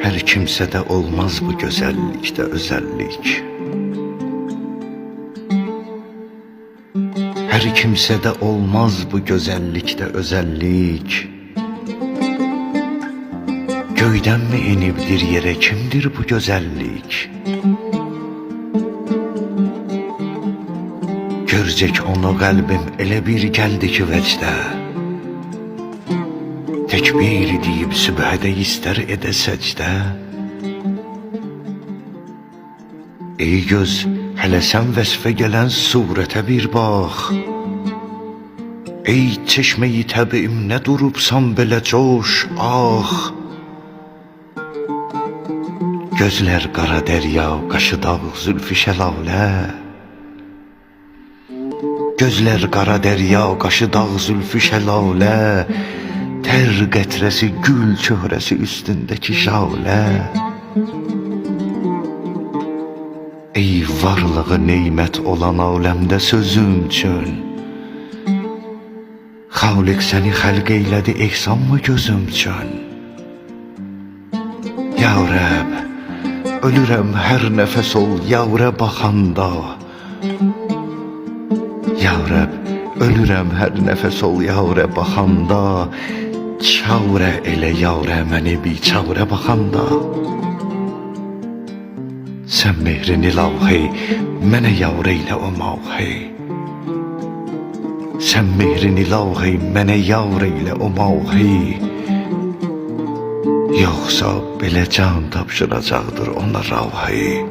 Her kimsede olmaz bu güzellikte özellik. Her kimsede olmaz bu güzellikte özellik. Göyden mi inibdir yere kimdir bu güzellik? Görecek onu kalbim ele bir geldi ki vecde. Tekbir deyip sübhede ister ede secde. Ey göz, hele sen vesfe gelen surete bir bak. Ey çeşmeyi təbiim ne durubsan belə coş, ah. Gözler qara derya, qaşı dağ, zülfü şəlalə. Gözler qara derya, qaşı dağ, zülfü şəlalə. Ter qətrəsi, gül çöhrəsi üstündəki şalə. Ey varlığı neymət olan aləmdə sözüm üçün. Xaliq səni xəlq eylədi ehsan mı gözüm üçün? Ya Rəb, ölürəm hər nəfəs ol yavrə baxanda. Ya Rəb, ölürəm hər nəfəs ol yavrə baxanda. Çavrə elə yavrə məni biçavrə baxanda. Sən mehrini lavhey, mənə yavrə ilə o mavhey. Sən mehrini lavhey, mənə yavrə ilə o mavhey. Yoxsa belə can tapşıracaqdır ona ravhey.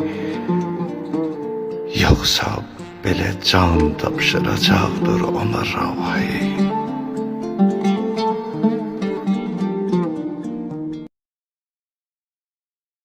Yoxsa belə can tapşıracaqdır ona ravhey.